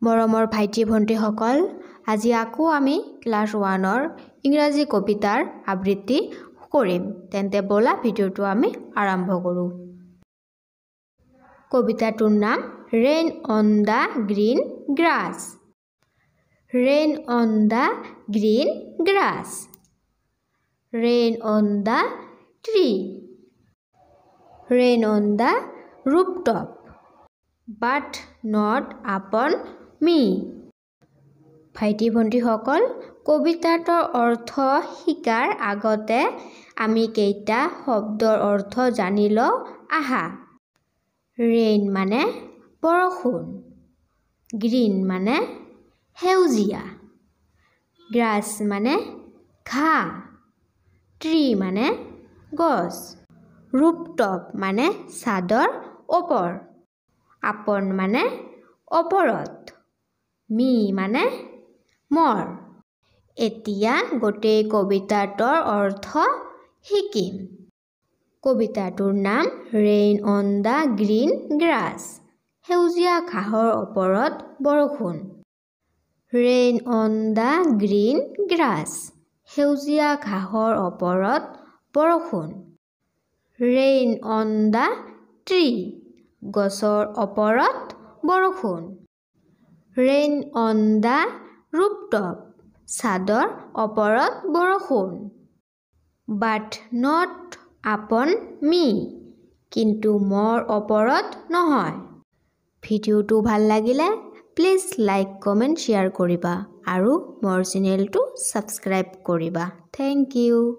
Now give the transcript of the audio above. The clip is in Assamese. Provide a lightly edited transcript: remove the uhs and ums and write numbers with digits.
মৰমৰ ভাইটি ভণ্টিসকল, আজি আকৌ আমি ক্লাছ 1ৰ ইংৰাজী কবিতাৰ আবৃত্তি কৰিম। তেন্তে বলা ভিডিঅ'টো আমি আৰম্ভ কৰোঁ। কবিতাটোৰ নাম rain on the green grass. Rain on the green grass. Rain on the tree. Rain on the rooftop, but not upon me. ভাইটি ভণ্টিসকল, কবিতাটোৰ অৰ্থ শিকাৰ আগতে আমি কেইটা শব্দৰ অৰ্থ জানি লওঁ আহা। ৰেইন মানে বৰষুণ, গ্ৰীণ মানে সেউজীয়া, গ্ৰাছ মানে ঘাঁহ, ট্ৰী মানে গছ, rooftop মানে চাদৰ ওপৰ, আপন মানে ওপৰত, মি মানে মোৰ। এতিয়া গোটেই কবিতাটোৰ অৰ্থ শিকিম। কবিতাটোৰ নাম rain on the green grass. সেউজীয়া ঘাঁহৰ ওপৰত বৰষুণ। Rain on the green grass. সেউজীয়া ঘাঁহৰ ওপৰত বৰষুণ। Rain on the tree. গছৰ ওপৰত বৰষুণ। Rain on the rooftop। চাদৰ ওপৰত বৰষুণ। বাট নট আপন মি। কিন্তু মোৰ ওপৰত নহয়। ভিডিঅ'টো ভাল লাগিলে প্লিজ লাইক, কমেণ্ট, শ্বেয়াৰ কৰিবা আৰু মোৰ চেনেলটো ছাবস্ক্ৰাইব কৰিবা। Thank U.